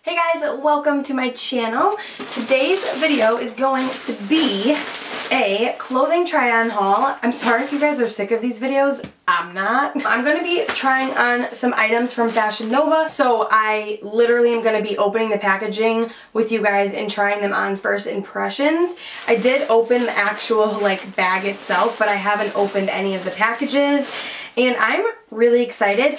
Hey guys, welcome to my channel. Today's video is going to be a clothing try-on haul. I'm sorry if you guys are sick of these videos. I'm not. I'm going to be trying on some items from Fashion Nova, so I literally am going to be opening the packaging with you guys and trying them on first impressions. I did open the actual bag itself, but I haven't opened any of the packages, and I'm really excited.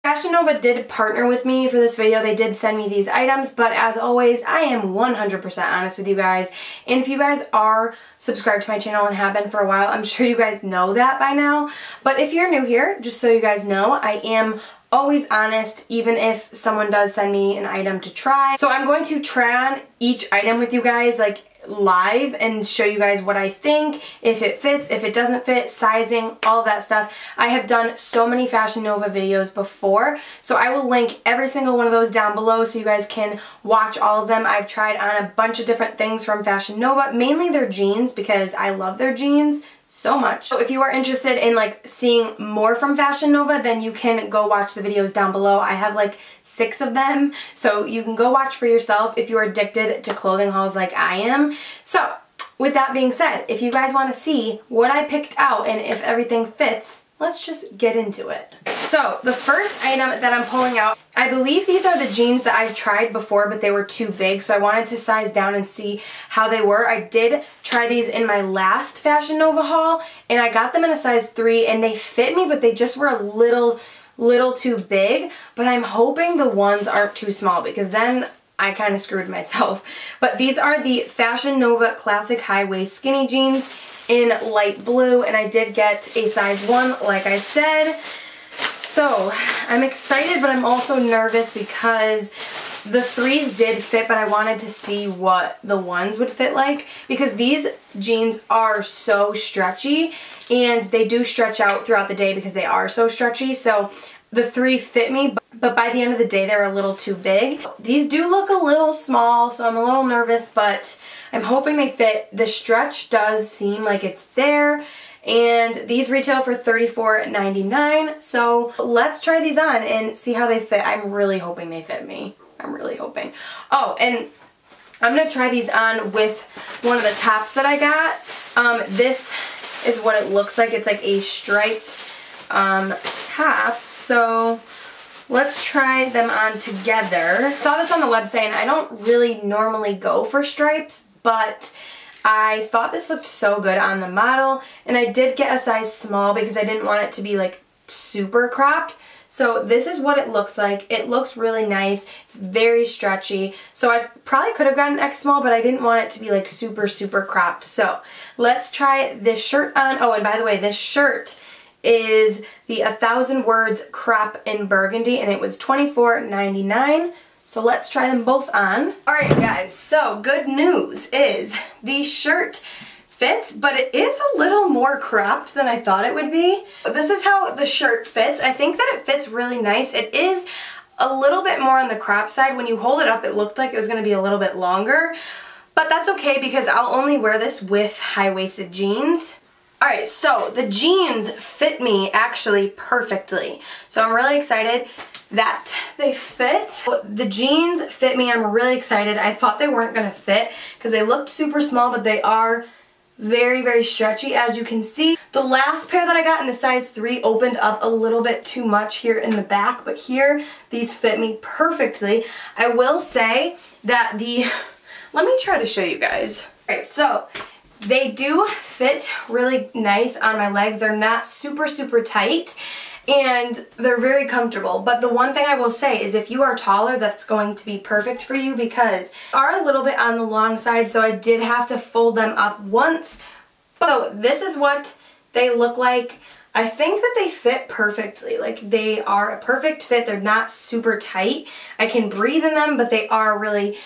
Fashion Nova did partner with me for this video. They did send me these items, but as always, I am 100% honest with you guys. And if you guys are subscribed to my channel and have been for a while, I'm sure you guys know that by now. But if you're new here, just so you guys know, I am always honest, even if someone does send me an item to try. So I'm going to try on each item with you guys, live, and show you guys what I think, if it fits, if it doesn't fit, sizing, all of that stuff. I have done so many Fashion Nova videos before, so I will link every single one of those down below so you guys can watch all of them. I've tried on a bunch of different things from Fashion Nova, mainly their jeans because I love their jeans so much. So if you are interested in seeing more from Fashion Nova, then you can go watch the videos down below. I have 6 of them, so you can go watch for yourself if you're addicted to clothing hauls like I am. So with that being said, if you guys want to see what I picked out and if everything fits, let's just get into it. So the first item that I'm pulling out, I believe these are the jeans that I've tried before, but they were too big, so I wanted to size down and see how they were. I did try these in my last Fashion Nova haul, and I got them in a size 3, and they fit me, but they just were a little too big. But I'm hoping the ones aren't too small, because then I kind of screwed myself. But these are the Fashion Nova Classic High Waist Skinny Jeans in light blue, and I did get a size 1 like I said. So I'm excited, but I'm also nervous because the 3s did fit, but I wanted to see what the 1s would fit like, because these jeans are so stretchy, and they do stretch out throughout the day because they are so stretchy. So the 3 fit me, but by the end of the day, they're a little too big. These do look a little small, so I'm a little nervous, but I'm hoping they fit. The stretch does seem like it's there, and these retail for $34.99, so let's try these on and see how they fit. I'm really hoping they fit me. I'm really hoping. Oh, and I'm going to try these on with one of the tops that I got. This is what it looks like. It's like a striped top, so let's try them on together. I saw this on the website, and I don't really normally go for stripes, but I thought this looked so good on the model, and I did get a size small because I didn't want it to be super cropped. So this is what it looks like. It looks really nice. It's very stretchy. So I probably could have gotten X small, but I didn't want it to be super cropped. So let's try this shirt on. Oh, and by the way, this shirt is the 1,000 Words crop in burgundy, and it was $24.99. So let's try them both on. Alright guys, so good news is the shirt fits, but it is a little more cropped than I thought it would be. This is how the shirt fits. I think that it fits really nice. It is a little bit more on the crop side. When you hold it up, it looked like it was going to be a little bit longer, but that's okay because I'll only wear this with high-waisted jeans. Alright, so the jeans fit me actually perfectly. So I'm really excited that they fit. The jeans fit me. I'm really excited. I thought they weren't going to fit because they looked super small, but they are very stretchy, as you can see. The last pair that I got in the size 3 opened up a little bit too much here in the back, but here these fit me perfectly. I will say that let me try to show you guys. Alright, so they do fit really nice on my legs. They're not super tight, and they're very comfortable. But the one thing I will say is if you are taller, that's going to be perfect for you because they are a little bit on the long side, so I did have to fold them up once. So this is what they look like. I think that they fit perfectly. They are a perfect fit. They're not super tight. I can breathe in them, but they are really,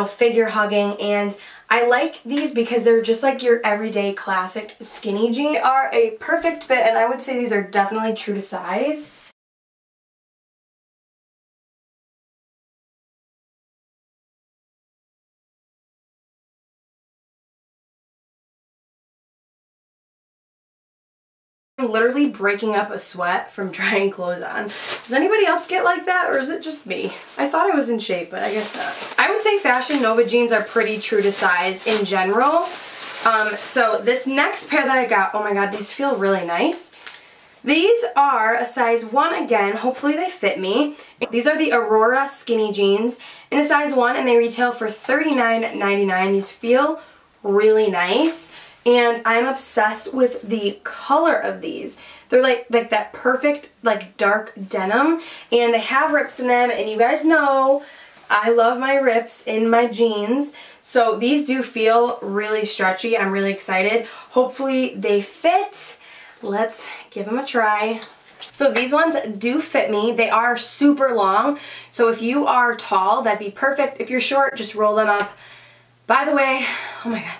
figure hugging, and I like these because they're just like your everyday classic skinny jeans. They are a perfect fit, and I would say these are definitely true to size. I'm literally breaking up a sweat from trying clothes on. Does anybody else get like that, or is it just me? I thought I was in shape, but I guess not. I would say Fashion Nova jeans are pretty true to size in general. So this next pair that I got, oh my god, these feel really nice. These are a size 1 again, hopefully they fit me. These are the Aurora skinny jeans in a size 1 and they retail for $39.99. These feel really nice. And I'm obsessed with the color of these. They're like that perfect like dark denim, and they have rips in them, and you guys know I love my rips in my jeans. So these do feel really stretchy. I'm really excited. Hopefully they fit. Let's give them a try. So these ones do fit me. They are super long. So if you are tall, that'd be perfect. If you're short, just roll them up. By the way, oh my god.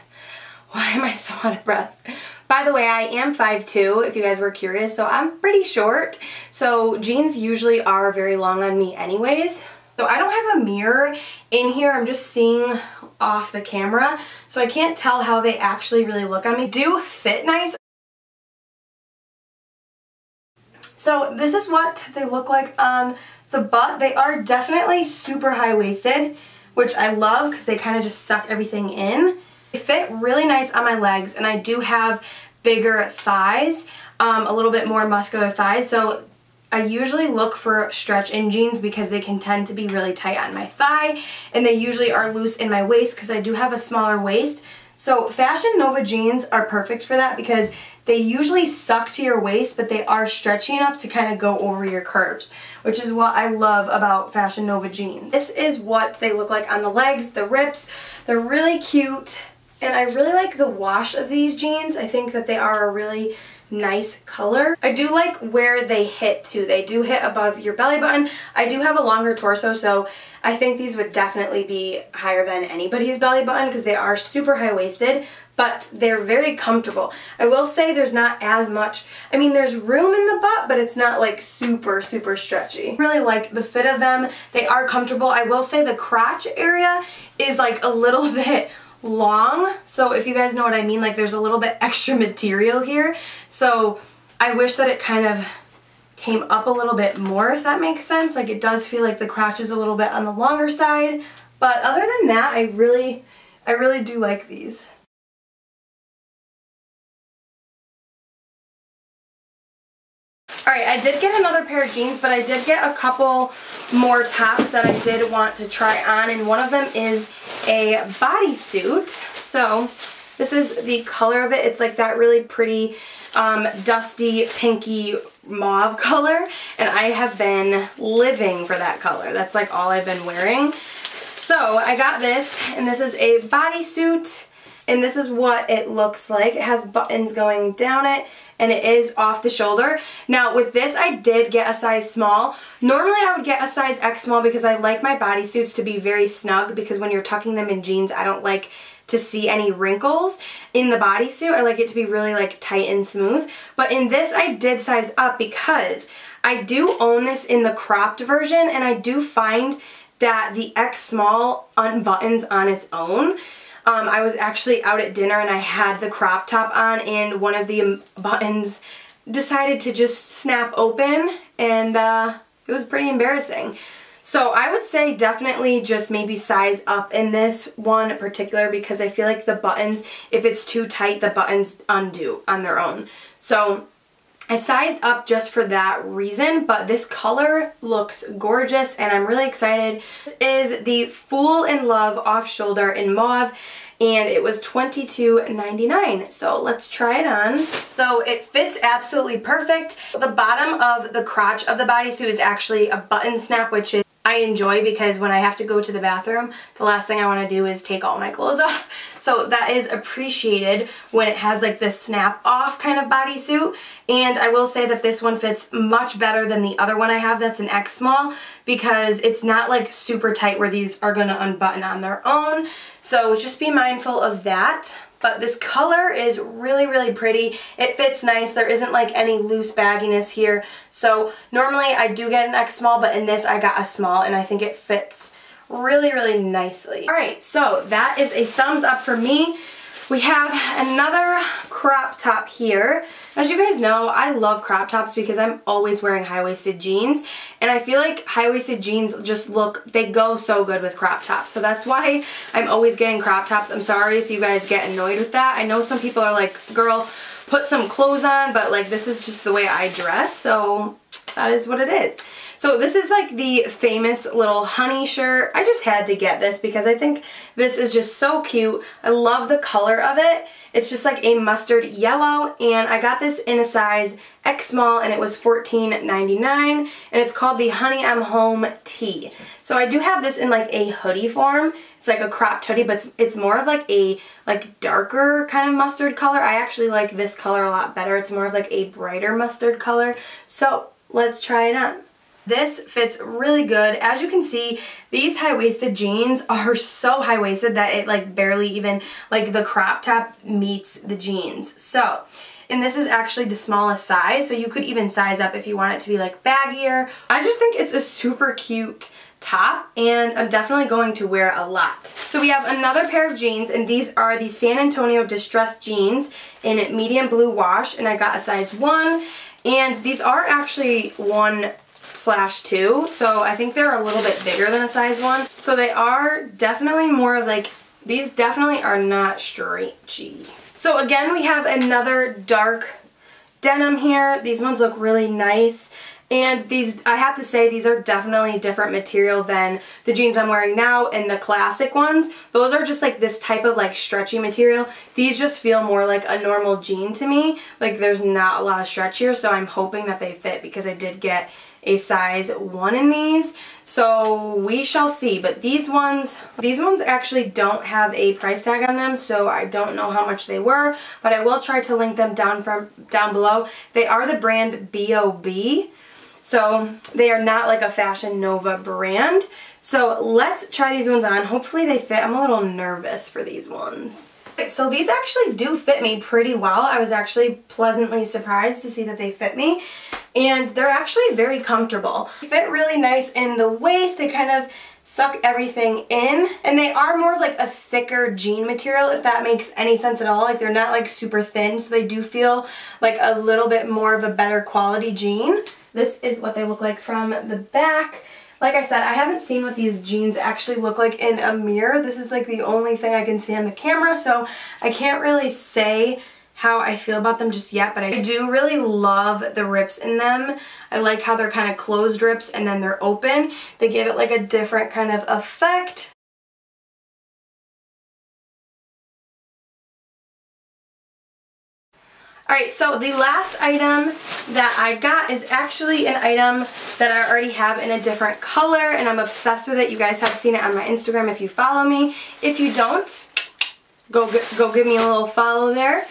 Why am I so out of breath? By the way, I am 5'2", if you guys were curious, so I'm pretty short. So jeans usually are very long on me anyways. So I don't have a mirror in here, I'm just seeing off the camera, so I can't tell how they actually really look on me. They do fit nice. So this is what they look like on the butt. They are definitely super high-waisted, which I love because they kind of just suck everything in. They fit really nice on my legs, and I do have bigger thighs, a little bit more muscular thighs, so I usually look for stretch in jeans because they can tend to be really tight on my thigh, and they usually are loose in my waist because I do have a smaller waist. So Fashion Nova jeans are perfect for that because they usually suck to your waist, but they are stretchy enough to kind of go over your curves, which is what I love about Fashion Nova jeans. This is what they look like on the legs, the rips. They're really cute. And I really like the wash of these jeans. I think that they are a really nice color. I do like where they hit too. They do hit above your belly button. I do have a longer torso, so I think these would definitely be higher than anybody's belly button because they are super high-waisted, but they're very comfortable. I will say there's not as much, I mean there's room in the butt, but it's not like super stretchy. I really like the fit of them. They are comfortable. I will say the crotch area is like a little bit long, so if you guys know what I mean, like there's a little bit extra material here, so I wish that it kind of came up a little bit more, if that makes sense. Like it does feel like the crotch is a little bit on the longer side, but other than that, I really do like these. Alright, I did get another pair of jeans, but I did get a couple more tops that I did want to try on, and one of them is a bodysuit. So this is the color of it. It's like that really pretty dusty pinky mauve color, and I have been living for that color. That's like all I've been wearing. So I got this, and this is a bodysuit, and this is what it looks like. It has buttons going down it, and it is off the shoulder. Now with this, I did get a size small. Normally I would get a size X small because I like my bodysuits to be very snug, because when you're tucking them in jeans, I don't like to see any wrinkles in the bodysuit. I like it to be really like tight and smooth. But in this, I did size up because I do own this in the cropped version, and I do find that the X small unbuttons on its own. I was actually out at dinner and I had the crop top on, and one of the buttons decided to just snap open, and it was pretty embarrassing. So I would say definitely just maybe size up in this one in particular, because I feel like the buttons, if it's too tight, the buttons undo on their own. So I sized up just for that reason, but this color looks gorgeous and I'm really excited. This is the Fool in Love off shoulder in mauve, and it was $22.99. So let's try it on. So it fits absolutely perfect. The bottom of the crotch of the bodysuit is actually a button snap, which is I enjoy because when I have to go to the bathroom, the last thing I want to do is take all my clothes off. So that is appreciated when it has like this snap off kind of bodysuit. And I will say that this one fits much better than the other one I have that's an X small, because it's not like super tight where these are going to unbutton on their own. So just be mindful of that. But this color is really, really pretty. It fits nice. There isn't like any loose bagginess here. So normally I do get an X small, but in this I got a small, and I think it fits really, really nicely. Alright, so that is a thumbs up for me We have another crop top here. As you guys know, I love crop tops because I'm always wearing high-waisted jeans, and I feel like high-waisted jeans just they go so good with crop tops. So that's why I'm always getting crop tops. I'm sorry if you guys get annoyed with that. I know some people are like, girl, put some clothes on, but like this is just the way I dress, so that is what it is. So this is like the famous little honey shirt. I just had to get this because I think this is just so cute. I love the color of it. It's just like a mustard yellow, and I got this in a size X small, and it was $14.99, and it's called the Honey I'm Home Tee. So I do have this in like a hoodie form. It's like a cropped hoodie, but it's more of like a darker kind of mustard color. I actually like this color a lot better. It's more of like a brighter mustard color. So let's try it on. This fits really good. As you can see, these high-waisted jeans are so high-waisted that it like barely even, like the crop top meets the jeans. So, and this is actually the smallest size, so you could even size up if you want it to be like baggier. I just think it's a super cute top, and I'm definitely going to wear it a lot. So we have another pair of jeans, and these are the San Antonio Distressed jeans in medium blue wash, and I got a size 1, and these are actually 1/2, so I think they're a little bit bigger than a size 1. So they are definitely more of like, these definitely are not stretchy. So again, we have another dark denim here. These ones look really nice. And these, I have to say, these are definitely a different material than the jeans I'm wearing now and the classic ones. Those are just like this type of like stretchy material. These just feel more like a normal jean to me. Like there's not a lot of stretch here, so I'm hoping that they fit because I did get a size 1 in these. So we shall see. But these ones actually don't have a price tag on them, so I don't know how much they were, but I will try to link them down below. They are the brand B.O.B. So they are not like a Fashion Nova brand. So let's try these ones on. Hopefully they fit. I'm a little nervous for these ones. So these actually do fit me pretty well. I was actually pleasantly surprised to see that they fit me. And they're actually very comfortable. They fit really nice in the waist. They kind of suck everything in. And they are more of like a thicker jean material, if that makes any sense at all. Like they're not like super thin, so they do feel like a little bit more of a better quality jean. This is what they look like from the back. Like I said, I haven't seen what these jeans actually look like in a mirror. This is like the only thing I can see on the camera, so I can't really say how I feel about them just yet, but I do really love the rips in them. I like how they're kind of closed rips and then they're open. They give it like a different kind of effect. Alright, so the last item that I got is actually an item that I already have in a different color, and I'm obsessed with it. You guys have seen it on my Instagram if you follow me. If you don't, go give me a little follow there.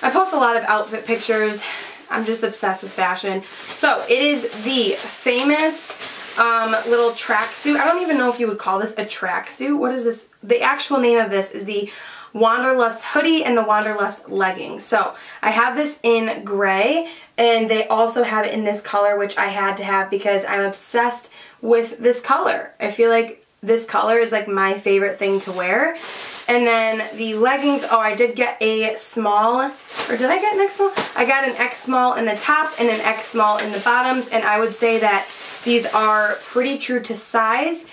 I post a lot of outfit pictures. I'm just obsessed with fashion. So it is the famous little tracksuit. I don't even know if you would call this a tracksuit. What is this? The actual name of this is the Wanderlust hoodie and the Wanderlust leggings. So I have this in gray, and they also have it in this color, which I had to have because I'm obsessed with this color. I feel like this color is like my favorite thing to wear. And then the leggings, oh, I did get a small, or did I get an X small? I got an X small in the top and an X small in the bottoms, and I would say that these are pretty true to size.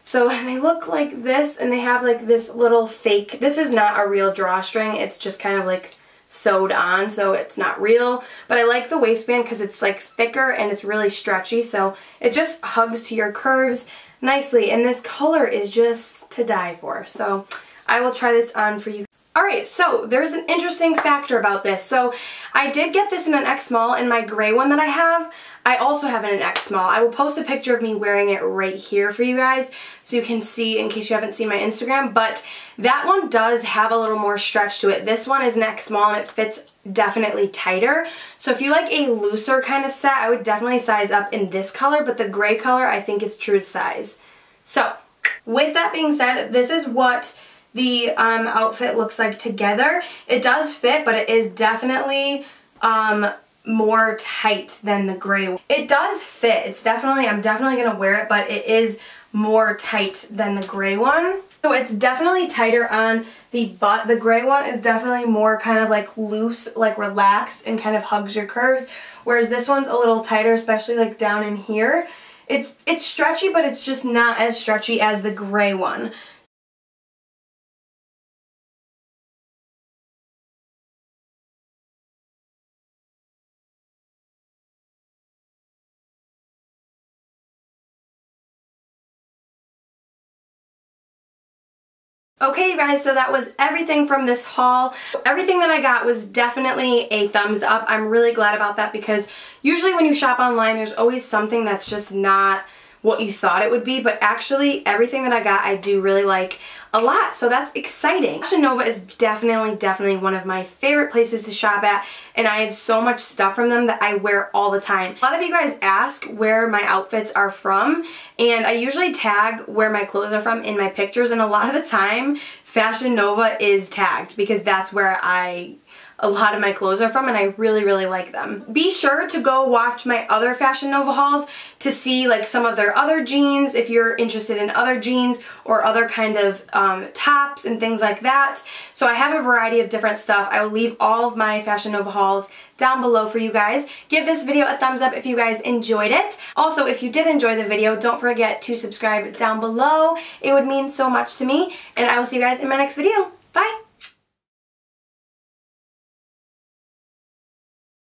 So they look like this, and they have like this little fake, this is not a real drawstring, it's just kind of like sewed on, so it's not real. But I like the waistband because it's like thicker and it's really stretchy, so it just hugs to your curves nicely, and this color is just to die for. So I will try this on for you. Alright, so there's an interesting factor about this. So I did get this in an X small, and my gray one that I have, I also have in an X small. I will post a picture of me wearing it right here for you guys so you can see in case you haven't seen my Instagram, but that one does have a little more stretch to it. This one is an X small and it fits definitely tighter. So if you like a looser kind of set, I would definitely size up in this color, but the gray color I think is true to size. So with that being said, this is what the outfit looks like together. It does fit, but it is definitely more tight than the gray. It does fit. It's definitely, I'm definitely gonna wear it, but it is more tight than the gray one. So it's definitely tighter on the butt. The gray one is definitely more kind of like loose, like relaxed, and kind of hugs your curves. Whereas this one's a little tighter, especially like down in here. It's stretchy, but it's just not as stretchy as the gray one. Okay, you guys, so that was everything from this haul. Everything that I got was definitely a thumbs up. I'm really glad about that because usually when you shop online, there's always something that's just not what you thought it would be, but actually everything that I got I do really like a lot, so that's exciting. Fashion Nova is definitely one of my favorite places to shop at, and I have so much stuff from them that I wear all the time. A lot of you guys ask where my outfits are from, and I usually tag where my clothes are from in my pictures, and a lot of the time Fashion Nova is tagged because that's where a lot of my clothes are from, and I really like them. Be sure to go watch my other Fashion Nova hauls to see like some of their other jeans if you're interested in other jeans or other kind of tops and things like that. So I have a variety of different stuff. I will leave all of my Fashion Nova hauls down below for you guys. Give this video a thumbs up if you guys enjoyed it. Also, if you did enjoy the video, don't forget to subscribe down below. It would mean so much to me, and I will see you guys in my next video. Bye!